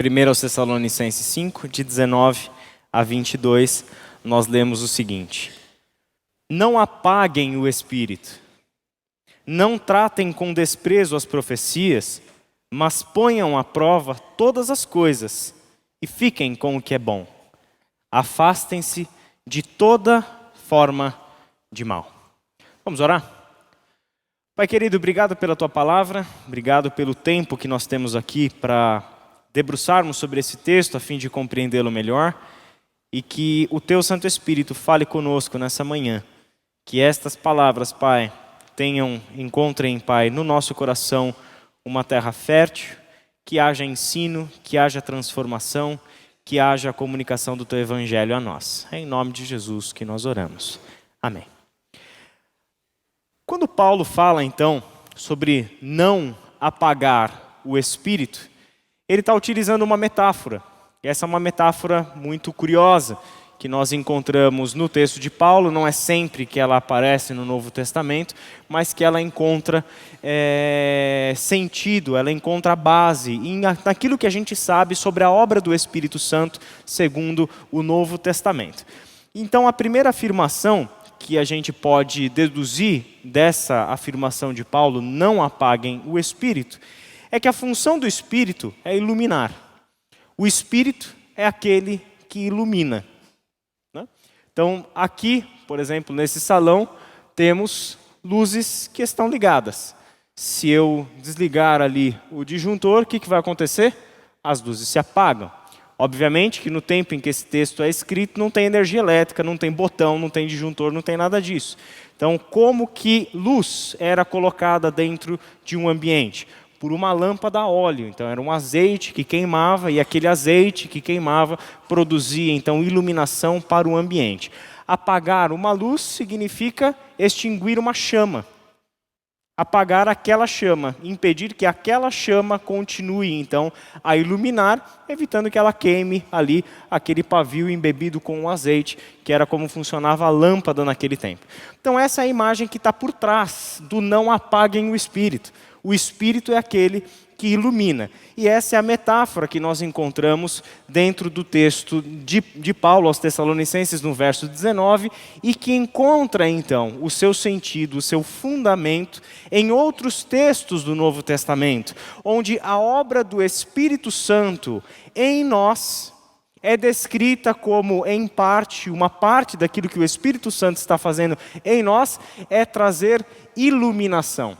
1 Tessalonicenses 5, de 19 a 22, nós lemos o seguinte: Não apaguem o espírito, não tratem com desprezo as profecias, mas ponham à prova todas as coisas e fiquem com o que é bom. Afastem-se de toda forma de mal. Vamos orar? Pai querido, obrigado pela Tua palavra, obrigado pelo tempo que nós temos aqui para debruçarmos sobre esse texto a fim de compreendê-lo melhor e que o Teu Santo Espírito fale conosco nessa manhã. Que estas palavras, Pai, encontrem, Pai, no nosso coração uma terra fértil, que haja ensino, que haja transformação, que haja a comunicação do Teu Evangelho a nós. É em nome de Jesus que nós oramos. Amém. Quando Paulo fala, então, sobre não apagar o Espírito, ele está utilizando uma metáfora. E essa é uma metáfora muito curiosa, que nós encontramos no texto de Paulo. Não é sempre que ela aparece no Novo Testamento, mas que ela encontra sentido, ela encontra base naquilo que a gente sabe sobre a obra do Espírito Santo, segundo o Novo Testamento. Então, a primeira afirmação que a gente pode deduzir dessa afirmação de Paulo, não apaguem o Espírito, é que a função do Espírito é iluminar. O Espírito é aquele que ilumina. Né? Então, aqui, por exemplo, nesse salão, temos luzes que estão ligadas. Se eu desligar ali o disjuntor, o que vai acontecer? As luzes se apagam. Obviamente que no tempo em que esse texto é escrito, não tem energia elétrica, não tem botão, não tem disjuntor, não tem nada disso. Então, como que luz era colocada dentro de um ambiente? Por uma lâmpada a óleo. Então, era um azeite que queimava, e aquele azeite que queimava produzia, então, iluminação para o ambiente. Apagar uma luz significa extinguir uma chama. Apagar aquela chama, impedir que aquela chama continue, então, a iluminar, evitando que ela queime ali aquele pavio embebido com o azeite, que era como funcionava a lâmpada naquele tempo. Então, essa é a imagem que está por trás do não apaguem o Espírito. O Espírito é aquele que ilumina. E essa é a metáfora que nós encontramos dentro do texto de Paulo aos Tessalonicenses, no verso 19, e que encontra, então, o seu sentido, o seu fundamento em outros textos do Novo Testamento, onde a obra do Espírito Santo em nós é descrita como, em parte, uma parte daquilo que o Espírito Santo está fazendo em nós é trazer iluminação.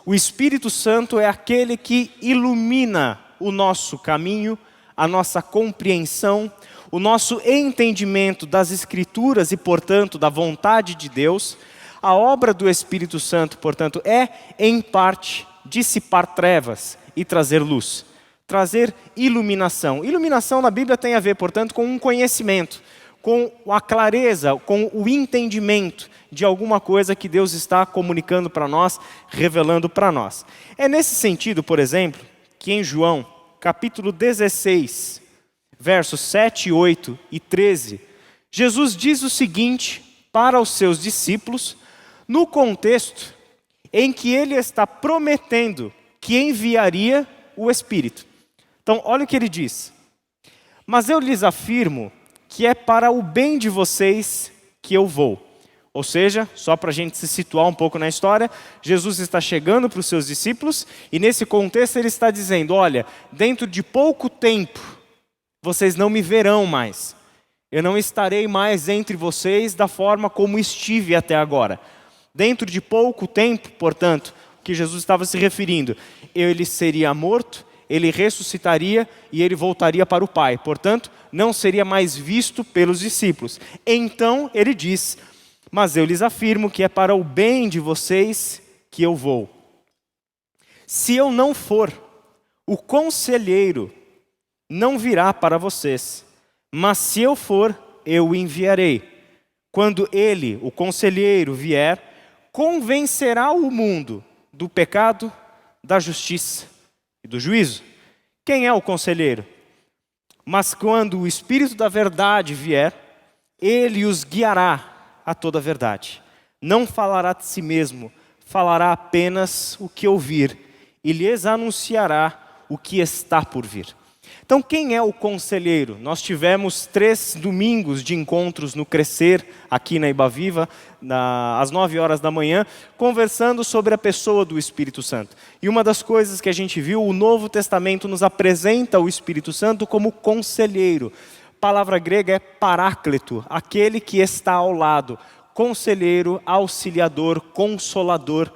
O Espírito Santo é aquele que ilumina o nosso caminho, a nossa compreensão, o nosso entendimento das Escrituras e, portanto, da vontade de Deus. A obra do Espírito Santo, portanto, é, em parte, dissipar trevas e trazer luz, trazer iluminação. Iluminação na Bíblia tem a ver, portanto, com um conhecimento, com a clareza, com o entendimento de alguma coisa que Deus está comunicando para nós, revelando para nós. É nesse sentido, por exemplo, que em João, capítulo 16, versos 7, 8 e 13, Jesus diz o seguinte para os seus discípulos, no contexto em que ele está prometendo que enviaria o Espírito. Então, olha o que ele diz. Mas eu lhes afirmo que é para o bem de vocês que eu vou. Ou seja, só para a gente se situar um pouco na história, Jesus está chegando para os seus discípulos e nesse contexto ele está dizendo, olha, dentro de pouco tempo, vocês não me verão mais. Eu não estarei mais entre vocês da forma como estive até agora. Dentro de pouco tempo, portanto, que Jesus estava se referindo, ele seria morto, ele ressuscitaria e ele voltaria para o Pai. Portanto, não seria mais visto pelos discípulos. Então, ele diz, mas eu lhes afirmo que é para o bem de vocês que eu vou. Se eu não for, o conselheiro não virá para vocês, mas se eu for, eu o enviarei. Quando ele, o conselheiro, vier, convencerá o mundo do pecado, da justiça e do juízo. Quem é o conselheiro? Mas quando o Espírito da verdade vier, ele os guiará a toda a verdade. Não falará de si mesmo, falará apenas o que ouvir e lhes anunciará o que está por vir. Então, quem é o conselheiro? Nós tivemos 3 domingos de encontros no Crescer, aqui na Ibaviva, às 9 horas da manhã, conversando sobre a pessoa do Espírito Santo. E uma das coisas que a gente viu, o Novo Testamento nos apresenta o Espírito Santo como conselheiro. A palavra grega é paráclito, aquele que está ao lado. Conselheiro, auxiliador, consolador,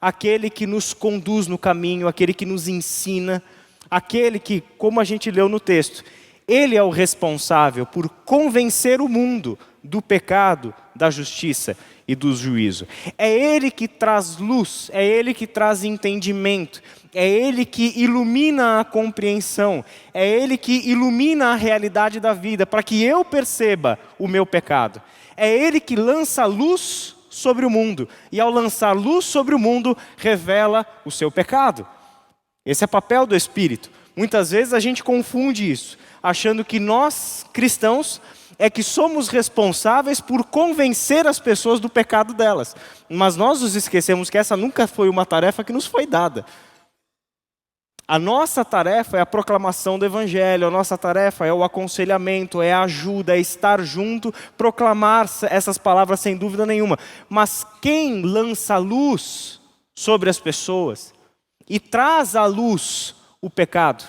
aquele que nos conduz no caminho, aquele que nos ensina, aquele que, como a gente leu no texto, ele é o responsável por convencer o mundo do pecado, da justiça e do juízo. É ele que traz luz, é ele que traz entendimento, é ele que ilumina a compreensão, é ele que ilumina a realidade da vida, para que eu perceba o meu pecado. É ele que lança luz sobre o mundo, e ao lançar luz sobre o mundo, revela o seu pecado. Esse é o papel do Espírito. Muitas vezes a gente confunde isso, achando que nós, cristãos, é que somos responsáveis por convencer as pessoas do pecado delas. Mas nós nos esquecemos que essa nunca foi uma tarefa que nos foi dada. A nossa tarefa é a proclamação do Evangelho, a nossa tarefa é o aconselhamento, é a ajuda, é estar junto, proclamar essas palavras sem dúvida nenhuma. Mas quem lança luz sobre as pessoas e traz à luz o pecado?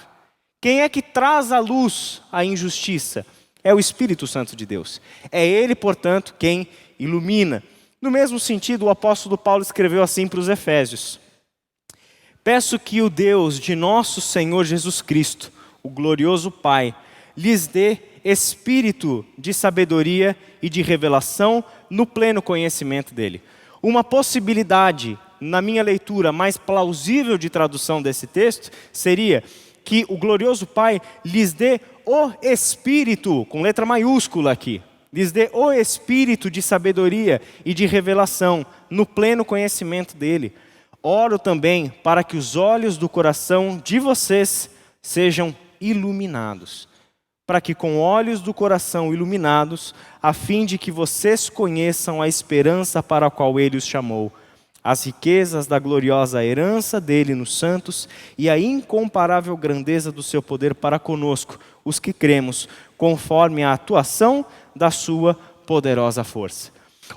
Quem é que traz à luz a injustiça? É o Espírito Santo de Deus. É Ele, portanto, quem ilumina. No mesmo sentido, o apóstolo Paulo escreveu assim para os Efésios: peço que o Deus de nosso Senhor Jesus Cristo, o glorioso Pai, lhes dê espírito de sabedoria e de revelação no pleno conhecimento dele. Uma possibilidade, na minha leitura mais plausível de tradução desse texto, seria que o glorioso Pai lhes dê o Espírito, com letra maiúscula aqui, lhes dê o Espírito de sabedoria e de revelação no pleno conhecimento dele. Oro também para que os olhos do coração de vocês sejam iluminados, para que com olhos do coração iluminados, a fim de que vocês conheçam a esperança para a qual Ele os chamou, as riquezas da gloriosa herança dele nos santos e a incomparável grandeza do seu poder para conosco, os que cremos, conforme a atuação da sua poderosa força.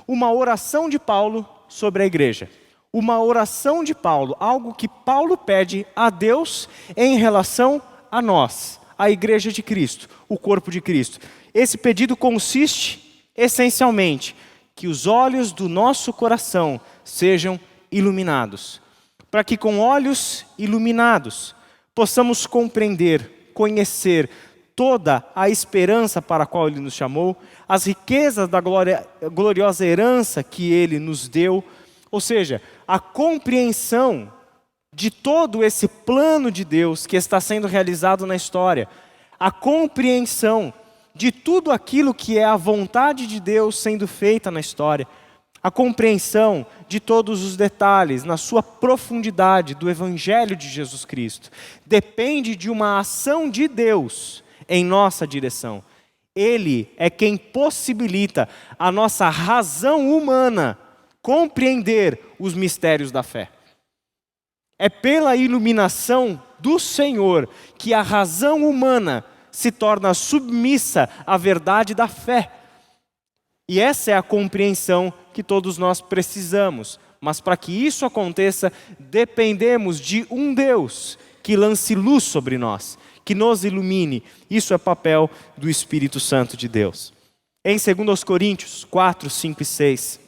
Uma oração de Paulo sobre a igreja. Uma oração de Paulo, algo que Paulo pede a Deus em relação a nós, a igreja de Cristo, o corpo de Cristo. Esse pedido consiste, essencialmente, que os olhos do nosso coração sejam iluminados, para que com olhos iluminados possamos compreender, conhecer toda a esperança para a qual Ele nos chamou, as riquezas da gloriosa herança que Ele nos deu, ou seja, a compreensão de todo esse plano de Deus que está sendo realizado na história, a compreensão de tudo aquilo que é a vontade de Deus sendo feita na história, a compreensão de todos os detalhes, na sua profundidade do Evangelho de Jesus Cristo, depende de uma ação de Deus em nossa direção. Ele é quem possibilita a nossa razão humana compreender os mistérios da fé. É pela iluminação do Senhor que a razão humana se torna submissa à verdade da fé. E essa é a compreensão que todos nós precisamos. Mas para que isso aconteça, dependemos de um Deus que lance luz sobre nós, que nos ilumine. Isso é papel do Espírito Santo de Deus. Em 2 Coríntios 4, 5 e 6.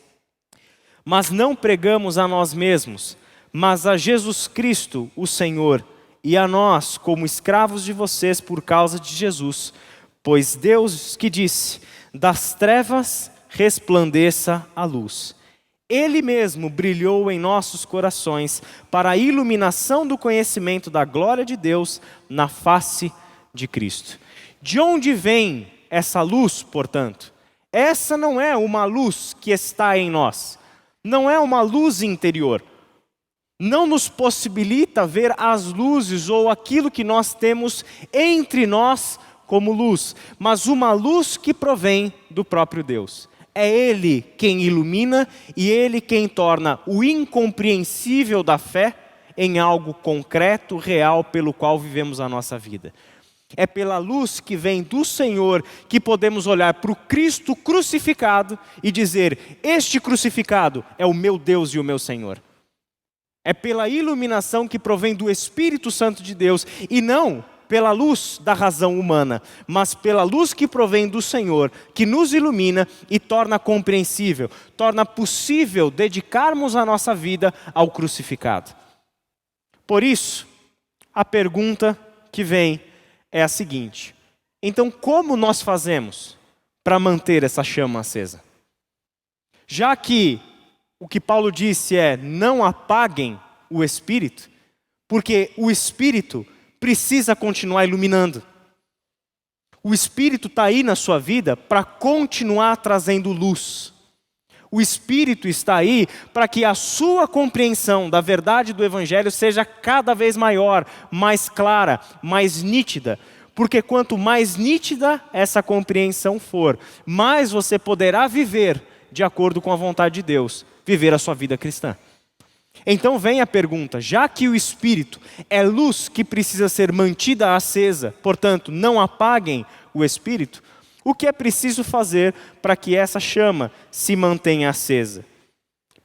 Mas não pregamos a nós mesmos, mas a Jesus Cristo, o Senhor, e a nós como escravos de vocês por causa de Jesus. Pois Deus que disse, das trevas resplandeça a luz. Ele mesmo brilhou em nossos corações para a iluminação do conhecimento da glória de Deus na face de Cristo. De onde vem essa luz, portanto? Essa não é uma luz que está em nós. Não é uma luz interior. Não nos possibilita ver as luzes ou aquilo que nós temos entre nós como luz, mas uma luz que provém do próprio Deus. É Ele quem ilumina e Ele quem torna o incompreensível da fé em algo concreto, real, pelo qual vivemos a nossa vida. É pela luz que vem do Senhor que podemos olhar para o Cristo crucificado e dizer: este crucificado é o meu Deus e o meu Senhor. É pela iluminação que provém do Espírito Santo de Deus e não pela luz da razão humana, mas pela luz que provém do Senhor, que nos ilumina e torna compreensível, torna possível dedicarmos a nossa vida ao crucificado. Por isso, a pergunta que vem é a seguinte: então como nós fazemos para manter essa chama acesa? Já que o que Paulo disse é: não apaguem o Espírito, porque o Espírito precisa continuar iluminando. O Espírito está aí na sua vida para continuar trazendo luz. O Espírito está aí para que a sua compreensão da verdade do Evangelho seja cada vez maior, mais clara, mais nítida. Porque quanto mais nítida essa compreensão for, mais você poderá viver de acordo com a vontade de Deus, viver a sua vida cristã. Então vem a pergunta: já que o Espírito é luz que precisa ser mantida acesa, portanto não apaguem o Espírito, o que é preciso fazer para que essa chama se mantenha acesa?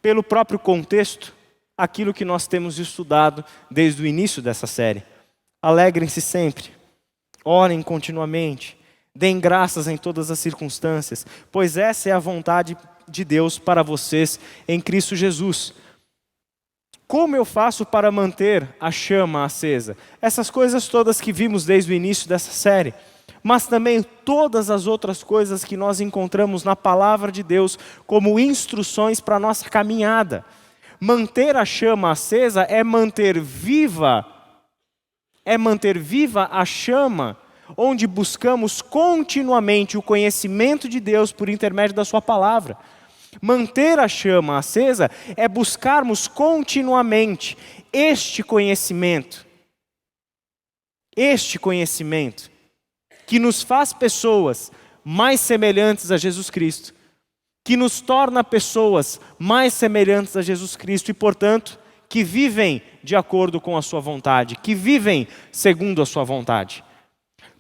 Pelo próprio contexto, aquilo que nós temos estudado desde o início dessa série. Alegrem-se sempre, orem continuamente, deem graças em todas as circunstâncias, pois essa é a vontade de Deus para vocês em Cristo Jesus. Como eu faço para manter a chama acesa? Essas coisas todas que vimos desde o início dessa série, mas também todas as outras coisas que nós encontramos na palavra de Deus como instruções para a nossa caminhada. Manter a chama acesa é manter viva a chama, onde buscamos continuamente o conhecimento de Deus por intermédio da sua palavra. Manter a chama acesa é buscarmos continuamente este conhecimento que nos faz pessoas mais semelhantes a Jesus Cristo, que nos torna pessoas mais semelhantes a Jesus Cristo e, portanto, que vivem de acordo com a sua vontade, que vivem segundo a sua vontade.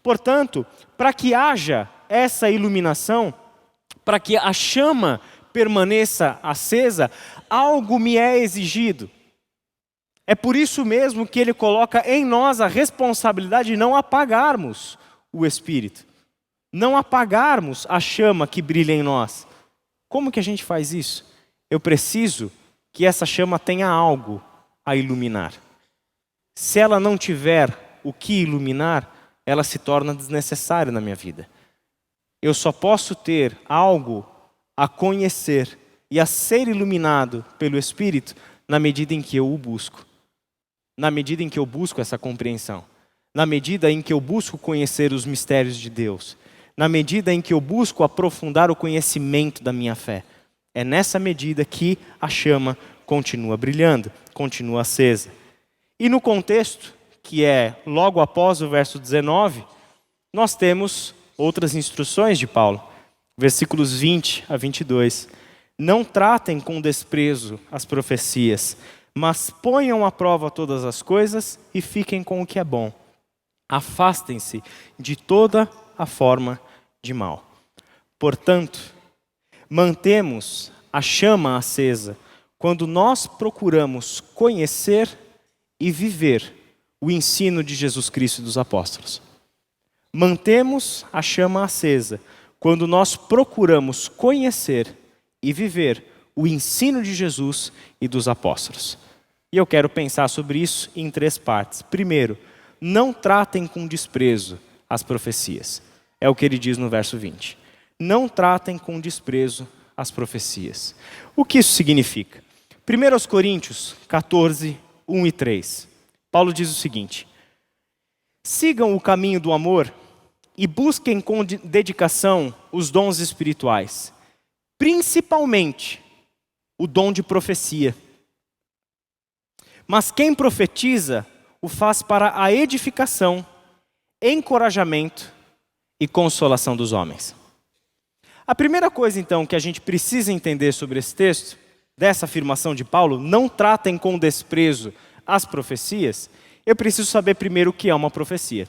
Portanto, para que haja essa iluminação, para que a chama permaneça acesa, algo me é exigido. É por isso mesmo que ele coloca em nós a responsabilidade de não apagarmos o Espírito, não apagarmos a chama que brilha em nós. Como que a gente faz isso? Eu preciso que essa chama tenha algo a iluminar. Se ela não tiver o que iluminar, ela se torna desnecessária na minha vida. Eu só posso ter algo a conhecer e a ser iluminado pelo Espírito na medida em que eu o busco. Na medida em que eu busco essa compreensão. Na medida em que eu busco conhecer os mistérios de Deus. Na medida em que eu busco aprofundar o conhecimento da minha fé. É nessa medida que a chama continua brilhando, continua acesa. E no contexto, que é logo após o verso 19, nós temos outras instruções de Paulo. Versículos 20 a 22. Não tratem com desprezo as profecias, mas ponham à prova todas as coisas e fiquem com o que é bom. Afastem-se de toda a forma de mal. Portanto, mantemos a chama acesa quando nós procuramos conhecer e viver o ensino de Jesus Cristo e dos apóstolos. Mantemos a chama acesa quando nós procuramos conhecer e viver o ensino de Jesus e dos apóstolos. E eu quero pensar sobre isso em 3 partes. Primeiro, não tratem com desprezo as profecias. É o que ele diz no verso 20. Não tratem com desprezo as profecias. O que isso significa? 1 Coríntios 14, 1 e 3. Paulo diz o seguinte: sigam o caminho do amor e busquem com dedicação os dons espirituais, principalmente o dom de profecia. Mas quem profetiza o faz para a edificação, encorajamento e consolação dos homens. A primeira coisa, então, que a gente precisa entender sobre esse texto, dessa afirmação de Paulo, não tratem com desprezo as profecias, eu preciso saber primeiro o que é uma profecia.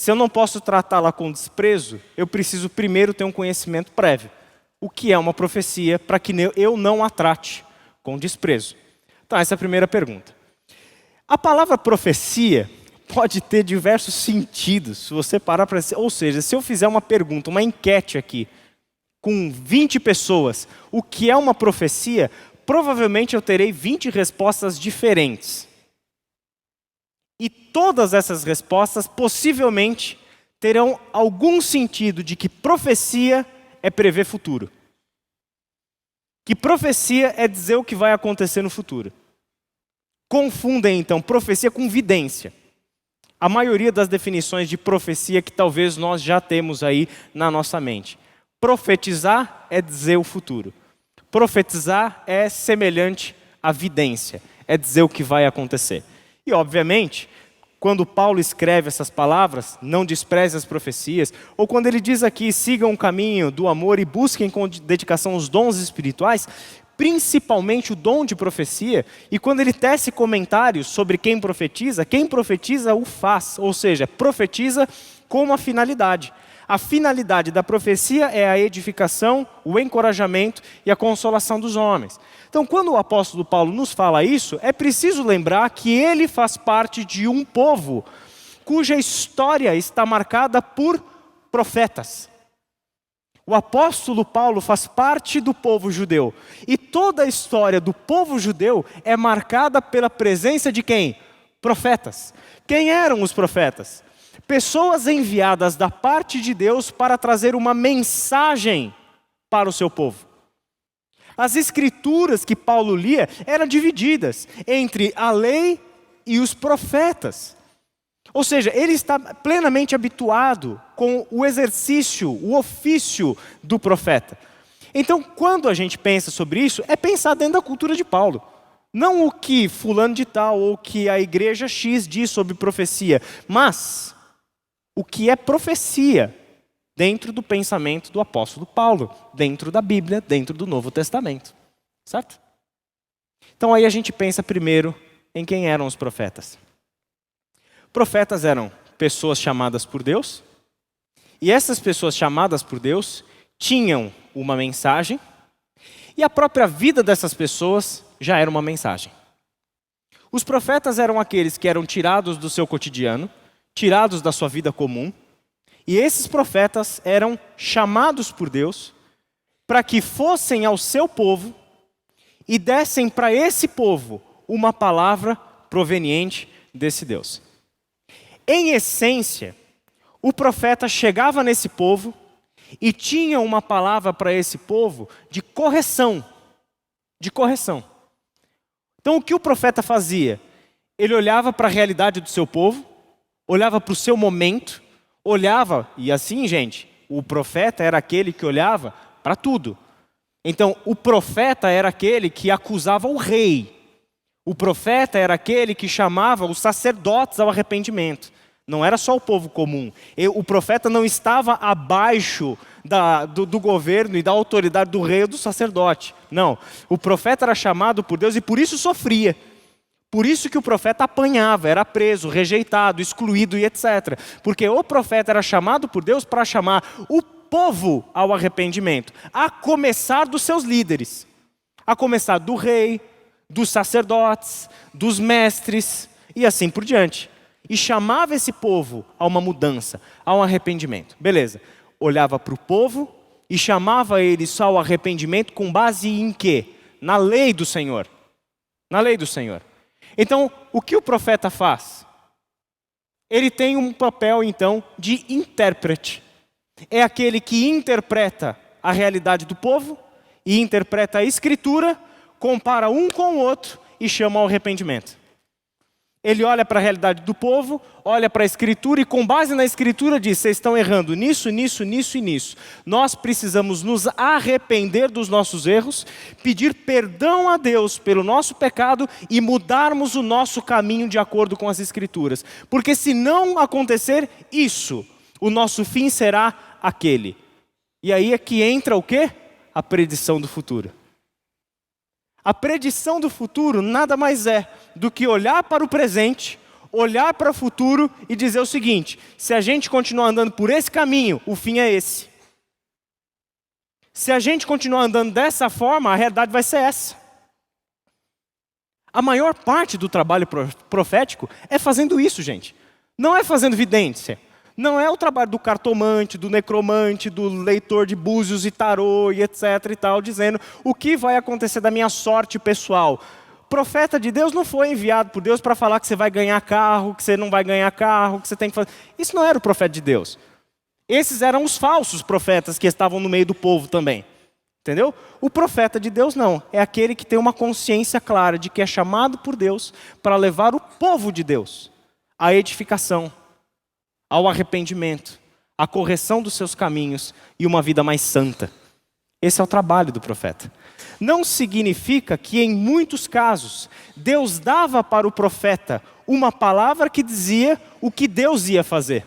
Se eu não posso tratá-la com desprezo, eu preciso primeiro ter um conhecimento prévio. O que é uma profecia para que eu não a trate com desprezo? Então, essa é a primeira pergunta. A palavra profecia pode ter diversos sentidos, se você parar para... Ou seja, se eu fizer uma pergunta, uma enquete aqui, com 20 pessoas, o que é uma profecia, provavelmente eu terei 20 respostas diferentes. E todas essas respostas possivelmente terão algum sentido de que profecia é prever futuro. Que profecia é dizer o que vai acontecer no futuro. Confundem então profecia com vidência. A maioria das definições de profecia que talvez nós já temos aí na nossa mente. Profetizar é dizer o futuro. Profetizar é semelhante à vidência, é dizer o que vai acontecer. E, obviamente, quando Paulo escreve essas palavras, não despreze as profecias, ou quando ele diz aqui, sigam o caminho do amor e busquem com dedicação os dons espirituais, principalmente o dom de profecia, e quando ele tece comentários sobre quem profetiza o faz, ou seja, profetiza com uma finalidade. A finalidade da profecia é a edificação, o encorajamento e a consolação dos homens. Então, quando o apóstolo Paulo nos fala isso, é preciso lembrar que ele faz parte de um povo cuja história está marcada por profetas. O apóstolo Paulo faz parte do povo judeu. E toda a história do povo judeu é marcada pela presença de quem? Profetas. Quem eram os profetas? Pessoas enviadas da parte de Deus para trazer uma mensagem para o seu povo. As escrituras que Paulo lia eram divididas entre a lei e os profetas. Ou seja, ele está plenamente habituado com o exercício, o ofício do profeta. Então, quando a gente pensa sobre isso, é pensar dentro da cultura de Paulo. Não o que fulano de tal ou o que a igreja X diz sobre profecia, mas o que é profecia dentro do pensamento do apóstolo Paulo, dentro da Bíblia, dentro do Novo Testamento. Certo? Então aí a gente pensa primeiro em quem eram os profetas. Profetas eram pessoas chamadas por Deus, e essas pessoas chamadas por Deus tinham uma mensagem, e a própria vida dessas pessoas já era uma mensagem. Os profetas eram aqueles que eram tirados do seu cotidiano, tirados da sua vida comum, e esses profetas eram chamados por Deus para que fossem ao seu povo e dessem para esse povo uma palavra proveniente desse Deus. Em essência, o profeta chegava nesse povo e tinha uma palavra para esse povo de correção. De correção. Então o que o profeta fazia? Ele olhava para a realidade do seu povo, olhava para o seu momento, olhava, e assim, gente, o profeta era aquele que olhava para tudo. Então, o profeta era aquele que acusava o rei. O profeta era aquele que chamava os sacerdotes ao arrependimento. Não era só o povo comum. O profeta não estava abaixo do governo e da autoridade do rei ou do sacerdote. Não, o profeta era chamado por Deus e por isso sofria. Por isso que o profeta apanhava, era preso, rejeitado, excluído e etc. Porque o profeta era chamado por Deus para chamar o povo ao arrependimento. A começar dos seus líderes. A começar do rei, dos sacerdotes, dos mestres e assim por diante. E chamava esse povo a uma mudança, a um arrependimento. Beleza. Olhava para o povo e chamava eles ao arrependimento com base em quê? Na lei do Senhor. Na lei do Senhor. Então, o que o profeta faz? Ele tem um papel, então, de intérprete. É aquele que interpreta a realidade do povo e interpreta a escritura, compara um com o outro e chama ao arrependimento. Ele olha para a realidade do povo, olha para a escritura e com base na escritura diz, vocês estão errando nisso, nisso, nisso e nisso. Nós precisamos nos arrepender dos nossos erros, pedir perdão a Deus pelo nosso pecado e mudarmos o nosso caminho de acordo com as escrituras. Porque se não acontecer isso, o nosso fim será aquele. E aí é que entra o quê? A predição do futuro. A predição do futuro nada mais é do que olhar para o presente, olhar para o futuro e dizer o seguinte: se a gente continuar andando por esse caminho, o fim é esse. Se a gente continuar andando dessa forma, a realidade vai ser essa. A maior parte do trabalho profético é fazendo isso, gente. Não é fazendo vidência. Não é o trabalho do cartomante, do necromante, do leitor de búzios e tarô e etc e tal, dizendo o que vai acontecer da minha sorte pessoal. O profeta de Deus não foi enviado por Deus para falar que você vai ganhar carro, que você não vai ganhar carro, que você tem que fazer. Isso não era o profeta de Deus. Esses eram os falsos profetas que estavam no meio do povo também. Entendeu? O profeta de Deus não. É aquele que tem uma consciência clara de que é chamado por Deus para levar o povo de Deus à edificação, ao arrependimento, à correção dos seus caminhos e uma vida mais santa. Esse é o trabalho do profeta. Não significa que em muitos casos Deus dava para o profeta uma palavra que dizia o que Deus ia fazer.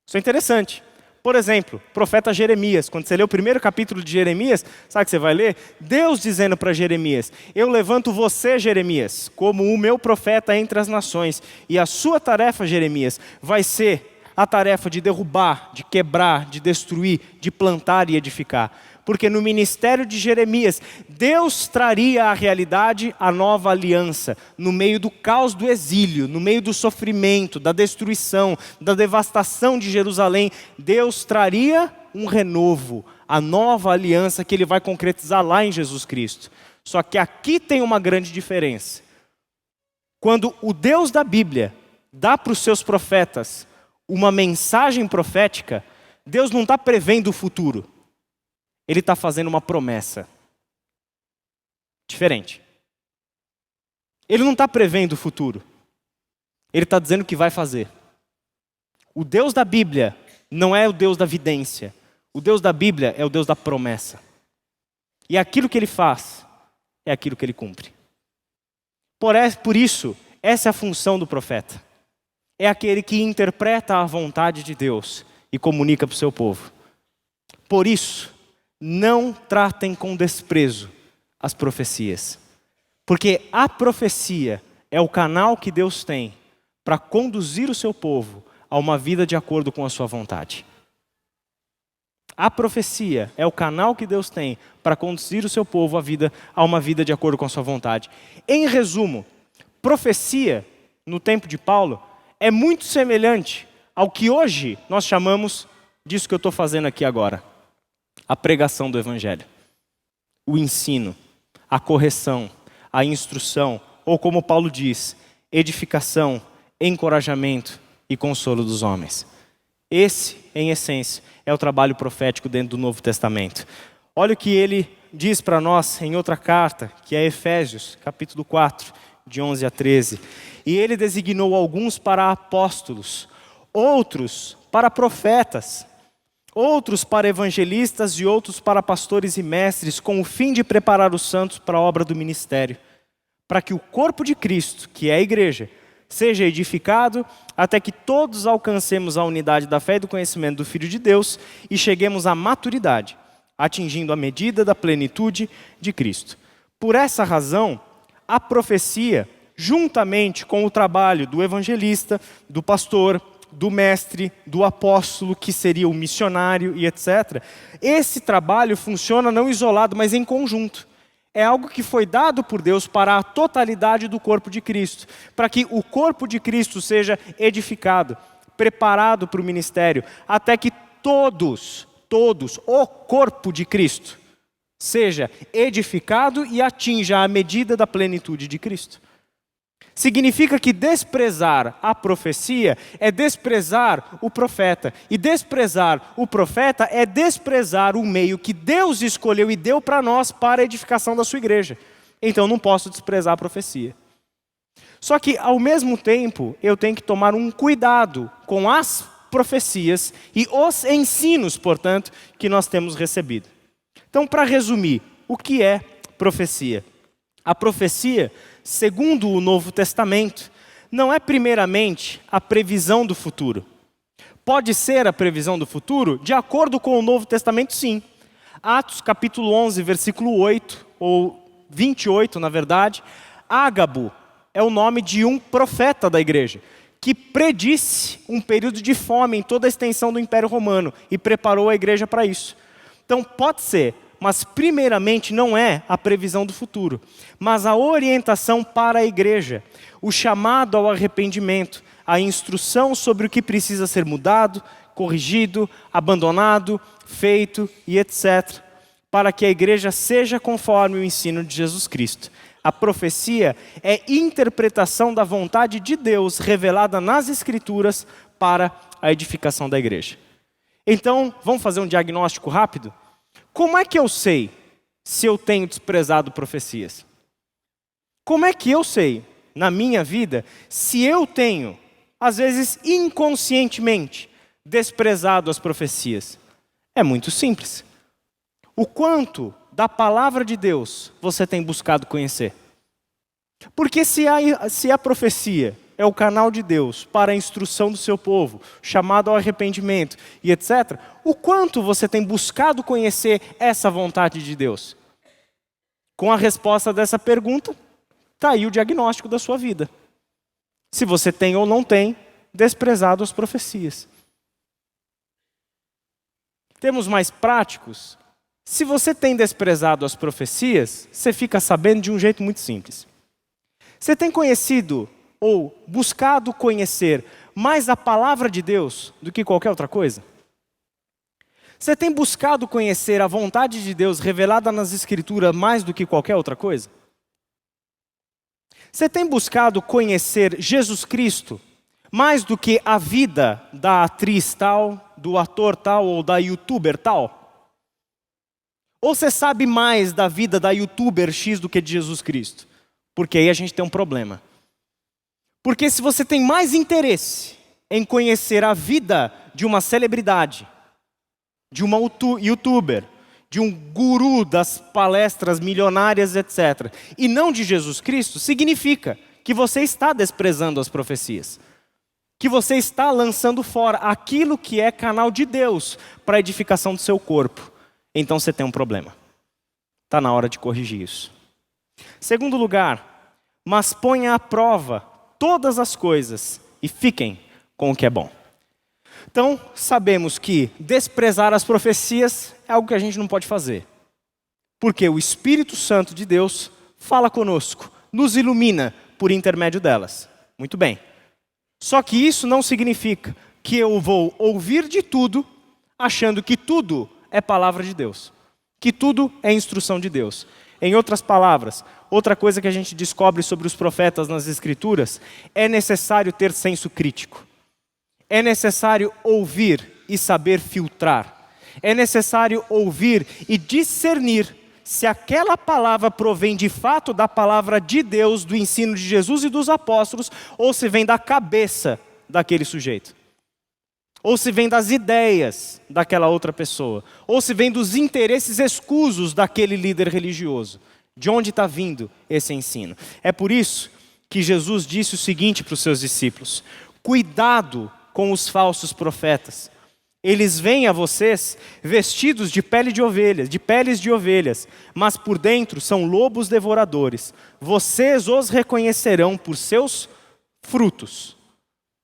Isso é interessante. Por exemplo, o profeta Jeremias, quando você lê o primeiro capítulo de Jeremias, sabe o que você vai ler? Deus dizendo para Jeremias: eu levanto você, Jeremias, como o meu profeta entre as nações, e a sua tarefa, Jeremias, vai ser a tarefa de derrubar, de quebrar, de destruir, de plantar e edificar. Porque no ministério de Jeremias, Deus traria à realidade a nova aliança, no meio do caos do exílio, no meio do sofrimento, da destruição, da devastação de Jerusalém. Deus traria um renovo, a nova aliança que Ele vai concretizar lá em Jesus Cristo. Só que aqui tem uma grande diferença. Quando o Deus da Bíblia dá para os seus profetas uma mensagem profética, Deus não está prevendo o futuro. Ele está fazendo uma promessa. Diferente. Ele não está prevendo o futuro. Ele está dizendo o que vai fazer. O Deus da Bíblia não é o Deus da vidência. O Deus da Bíblia é o Deus da promessa. E aquilo que Ele faz é aquilo que Ele cumpre. Por isso, essa é a função do profeta. É aquele que interpreta a vontade de Deus e comunica para o seu povo. Por isso, não tratem com desprezo as profecias. Porque a profecia é o canal que Deus tem para conduzir o seu povo a uma vida de acordo com a sua vontade. A profecia é o canal que Deus tem para conduzir o seu povo a uma vida de acordo com a sua vontade. Em resumo, profecia, no tempo de Paulo, é muito semelhante ao que hoje nós chamamos disso que eu estou fazendo aqui agora. A pregação do Evangelho, o ensino, a correção, a instrução, ou como Paulo diz, edificação, encorajamento e consolo dos homens. Esse, em essência, é o trabalho profético dentro do Novo Testamento. Olha o que ele diz para nós em outra carta, que é Efésios, capítulo 4, de 11 a 13. E ele designou alguns para apóstolos, outros para profetas, outros para evangelistas e outros para pastores e mestres, com o fim de preparar os santos para a obra do ministério, para que o corpo de Cristo, que é a igreja, seja edificado até que todos alcancemos a unidade da fé e do conhecimento do Filho de Deus e cheguemos à maturidade, atingindo a medida da plenitude de Cristo. Por essa razão, a profecia, juntamente com o trabalho do evangelista, do pastor, do mestre, do apóstolo, que seria o missionário e etc. Esse trabalho funciona não isolado, mas em conjunto. É algo que foi dado por Deus para a totalidade do corpo de Cristo, para que o corpo de Cristo seja edificado, preparado para o ministério, até que todos, o corpo de Cristo, seja edificado e atinja a medida da plenitude de Cristo. Significa que desprezar a profecia é desprezar o profeta. E desprezar o profeta é desprezar o meio que Deus escolheu e deu para nós para a edificação da sua igreja. Então não posso desprezar a profecia. Só que ao mesmo tempo eu tenho que tomar um cuidado com as profecias e os ensinos, portanto, que nós temos recebido. Então, para resumir, o que é profecia? A profecia, segundo o Novo Testamento, não é primeiramente a previsão do futuro. Pode ser a previsão do futuro? De acordo com o Novo Testamento, sim. Atos capítulo 11, versículo 8, ou 28, na verdade, Ágabo, é o nome de um profeta da igreja, que predisse um período de fome em toda a extensão do Império Romano e preparou a igreja para isso. Então pode ser, mas primeiramente não é a previsão do futuro, mas a orientação para a igreja, o chamado ao arrependimento, a instrução sobre o que precisa ser mudado, corrigido, abandonado, feito e etc., para que a igreja seja conforme o ensino de Jesus Cristo. A profecia é interpretação da vontade de Deus revelada nas Escrituras para a edificação da igreja. Então, vamos fazer um diagnóstico rápido? Como é que eu sei se eu tenho desprezado profecias? Como é que eu sei, na minha vida, se eu tenho, às vezes inconscientemente, desprezado as profecias? É muito simples. O quanto da palavra de Deus você tem buscado conhecer? Porque se a profecia é o canal de Deus para a instrução do seu povo, chamado ao arrependimento e etc., o quanto você tem buscado conhecer essa vontade de Deus? Com a resposta dessa pergunta, está aí o diagnóstico da sua vida. Se você tem ou não tem desprezado as profecias. Termos mais práticos, se você tem desprezado as profecias, você fica sabendo de um jeito muito simples. Você tem conhecido ou buscado conhecer mais a palavra de Deus do que qualquer outra coisa? Você tem buscado conhecer a vontade de Deus revelada nas Escrituras mais do que qualquer outra coisa? Você tem buscado conhecer Jesus Cristo mais do que a vida da atriz tal, do ator tal ou da youtuber tal? Ou você sabe mais da vida da youtuber X do que de Jesus Cristo? Porque aí a gente tem um problema. Porque se você tem mais interesse em conhecer a vida de uma celebridade, de uma youtuber, de um guru das palestras milionárias, etc., e não de Jesus Cristo, significa que você está desprezando as profecias. Que você está lançando fora aquilo que é canal de Deus para a edificação do seu corpo. Então você tem um problema. Está na hora de corrigir isso. Segundo lugar, mas ponha à prova todas as coisas e fiquem com o que é bom. Então, sabemos que desprezar as profecias é algo que a gente não pode fazer. Porque o Espírito Santo de Deus fala conosco, nos ilumina por intermédio delas. Muito bem. Só que isso não significa que eu vou ouvir de tudo, achando que tudo é palavra de Deus. Que tudo é instrução de Deus. Em outras palavras, outra coisa que a gente descobre sobre os profetas nas Escrituras, é necessário ter senso crítico. É necessário ouvir e saber filtrar. É necessário ouvir e discernir se aquela palavra provém de fato da palavra de Deus, do ensino de Jesus e dos apóstolos, ou se vem da cabeça daquele sujeito. Ou se vem das ideias daquela outra pessoa. Ou se vem dos interesses escusos daquele líder religioso. De onde está vindo esse ensino? É por isso que Jesus disse o seguinte para os seus discípulos: cuidado com os falsos profetas. Eles vêm a vocês vestidos de pele de ovelhas, de peles de ovelhas, mas por dentro são lobos devoradores. Vocês os reconhecerão por seus frutos.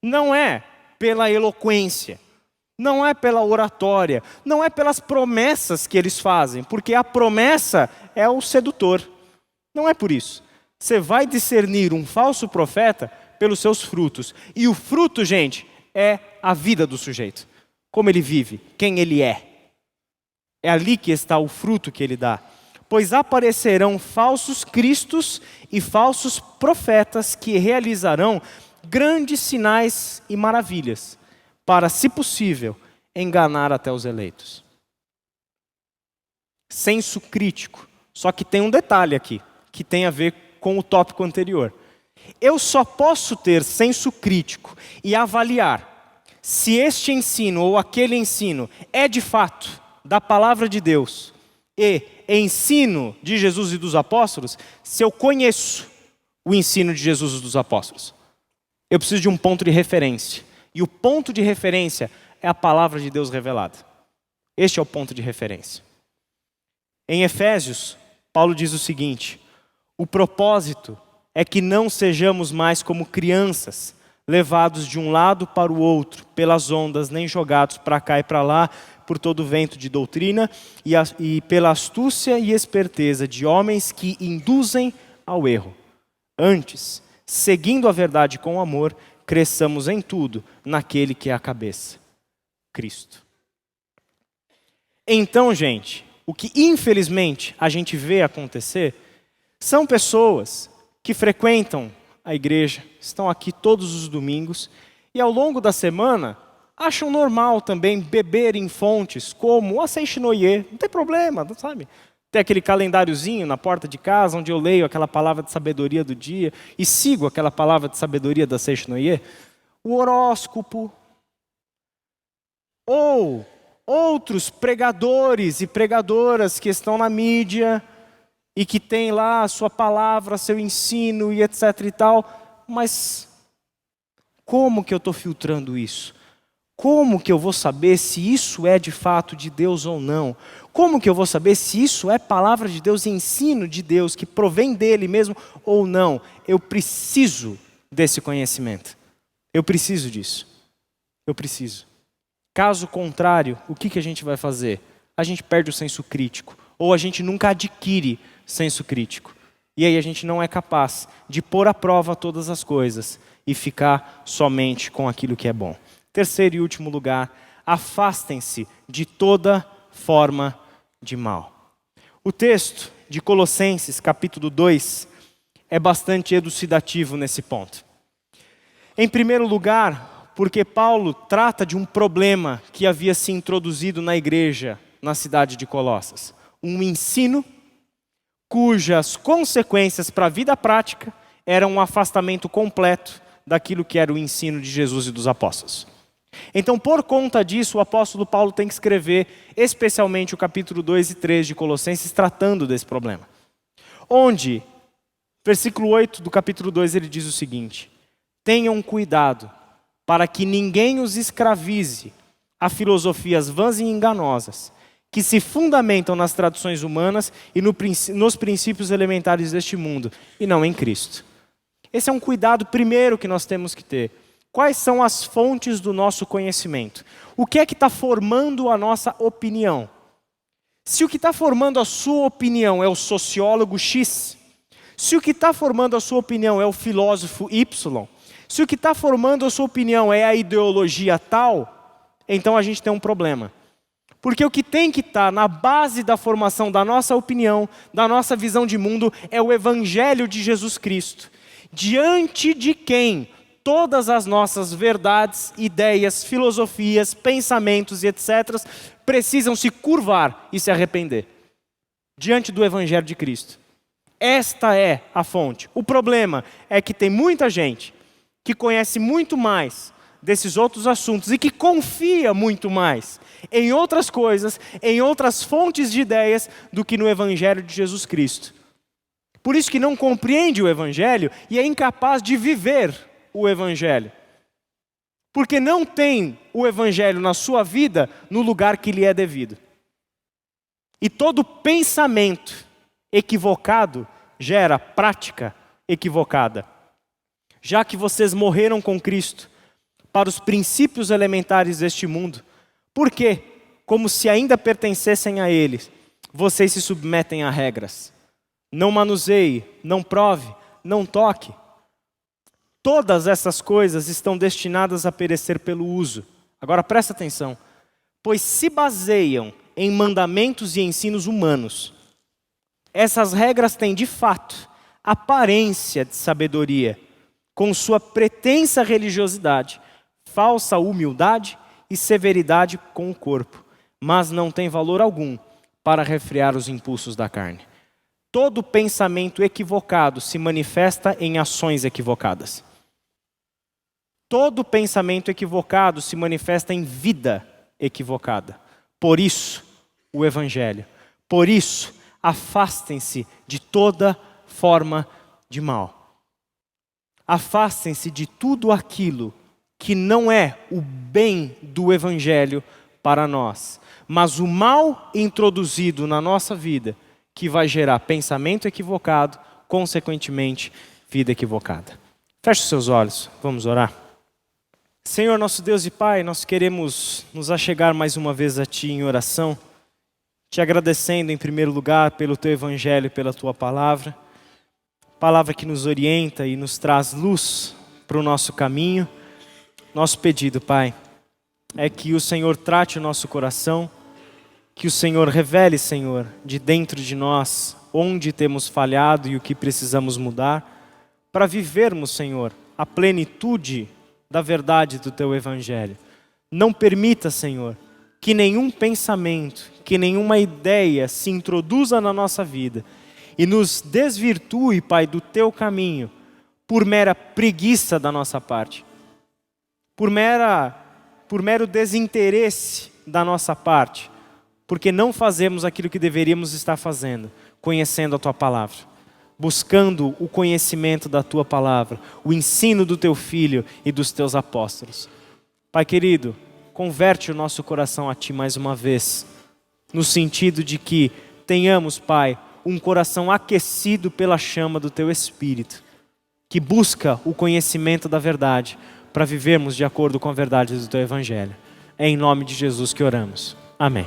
Não é pela eloquência, não é pela oratória, não é pelas promessas que eles fazem, porque a promessa é o sedutor. Não é por isso. Você vai discernir um falso profeta pelos seus frutos. E o fruto, gente, é a vida do sujeito. Como ele vive, quem ele é. É ali que está o fruto que ele dá. Pois aparecerão falsos cristos e falsos profetas que realizarão grandes sinais e maravilhas, para, se possível, enganar até os eleitos. Senso crítico. Só que tem um detalhe aqui, que tem a ver com o tópico anterior. Eu só posso ter senso crítico e avaliar se este ensino ou aquele ensino é de fato da palavra de Deus e ensino de Jesus e dos apóstolos, se eu conheço o ensino de Jesus e dos apóstolos. Eu preciso de um ponto de referência. E o ponto de referência é a palavra de Deus revelada. Este é o ponto de referência. Em Efésios, Paulo diz o seguinte: o propósito é que não sejamos mais como crianças, levados de um lado para o outro pelas ondas, nem jogados para cá e para lá por todo vento de doutrina e pela astúcia e esperteza de homens que induzem ao erro. Antes, seguindo a verdade com amor, cresçamos em tudo naquele que é a cabeça, Cristo. Então, gente, o que infelizmente a gente vê acontecer são pessoas que frequentam a igreja, estão aqui todos os domingos e ao longo da semana acham normal também beber em fontes como a Seishinoye, não tem problema, não sabe? Tem aquele calendáriozinho na porta de casa onde eu leio aquela palavra de sabedoria do dia e sigo aquela palavra de sabedoria da Seishinoye, o horóscopo, ou outros pregadores e pregadoras que estão na mídia e que têm lá a sua palavra, seu ensino e etc e tal, mas como que eu estou filtrando isso? Como que eu vou saber se isso é de fato de Deus ou não? Como que eu vou saber se isso é palavra de Deus, ensino de Deus, que provém dele mesmo ou não? Eu preciso desse conhecimento. Eu preciso disso. Eu preciso. Caso contrário, o que a gente vai fazer? A gente perde o senso crítico. Ou a gente nunca adquire senso crítico. E aí a gente não é capaz de pôr à prova todas as coisas e ficar somente com aquilo que é bom. Terceiro e último lugar, afastem-se de toda forma de mal. O texto de Colossenses, capítulo 2, é bastante elucidativo nesse ponto. Em primeiro lugar, porque Paulo trata de um problema que havia se introduzido na igreja, na cidade de Colossas. Um ensino cujas consequências para a vida prática eram um afastamento completo daquilo que era o ensino de Jesus e dos apóstolos. Então, por conta disso, o apóstolo Paulo tem que escrever especialmente o capítulo 2 e 3 de Colossenses tratando desse problema. Onde, versículo 8 do capítulo 2, ele diz o seguinte: tenham cuidado para que ninguém os escravize a filosofias vãs e enganosas, que se fundamentam nas tradições humanas e nos princípios elementares deste mundo, e não em Cristo. Esse é um cuidado primeiro que nós temos que ter. Quais são as fontes do nosso conhecimento? O que é que está formando a nossa opinião? Se o que está formando a sua opinião é o sociólogo X, se o que está formando a sua opinião é o filósofo Y, se o que está formando a sua opinião é a ideologia tal, então a gente tem um problema. Porque o que tem que estar na base da formação da nossa opinião, da nossa visão de mundo, é o Evangelho de Jesus Cristo. Diante de quem todas as nossas verdades, ideias, filosofias, pensamentos e etc. precisam se curvar e se arrepender. Diante do Evangelho de Cristo. Esta é a fonte. O problema é que tem muita gente que conhece muito mais desses outros assuntos e que confia muito mais em outras coisas, em outras fontes de ideias do que no Evangelho de Jesus Cristo. Por isso que não compreende o Evangelho e é incapaz de viver o Evangelho. Porque não tem o Evangelho na sua vida no lugar que lhe é devido. E todo pensamento equivocado gera prática equivocada. Já que vocês morreram com Cristo para os princípios elementares deste mundo, por quê? Como se ainda pertencessem a Ele, vocês se submetem a regras. Não manuseie, não prove, não toque. Todas essas coisas estão destinadas a perecer pelo uso. Agora presta atenção. Pois se baseiam em mandamentos e ensinos humanos. Essas regras têm de fato aparência de sabedoria, com sua pretensa religiosidade, falsa humildade e severidade com o corpo, mas não tem valor algum para refrear os impulsos da carne. Todo pensamento equivocado se manifesta em ações equivocadas. Todo pensamento equivocado se manifesta em vida equivocada. Por isso, o Evangelho. Por isso, afastem-se de toda forma de mal. Afastem-se de tudo aquilo que não é o bem do Evangelho para nós, mas o mal introduzido na nossa vida, que vai gerar pensamento equivocado, consequentemente, vida equivocada. Feche os seus olhos, vamos orar. Senhor, nosso Deus e Pai, nós queremos nos achegar mais uma vez a Ti em oração, Te agradecendo em primeiro lugar pelo Teu Evangelho e pela Tua palavra que nos orienta e nos traz luz para o nosso caminho. Nosso pedido, Pai, é que o Senhor trate o nosso coração, que o Senhor revele, Senhor, de dentro de nós, onde temos falhado e o que precisamos mudar, para vivermos, Senhor, a plenitude da verdade do Teu Evangelho. Não permita, Senhor, que nenhum pensamento, que nenhuma ideia se introduza na nossa vida e nos desvirtue, Pai, do Teu caminho, por mera preguiça da nossa parte, por mero desinteresse da nossa parte, porque não fazemos aquilo que deveríamos estar fazendo, conhecendo a Tua palavra, buscando o conhecimento da Tua palavra, o ensino do Teu Filho e dos Teus apóstolos. Pai querido, converte o nosso coração a Ti mais uma vez, no sentido de que tenhamos, Pai, um coração aquecido pela chama do Teu Espírito, que busca o conhecimento da verdade, para vivermos de acordo com a verdade do Teu Evangelho. É em nome de Jesus que oramos. Amém.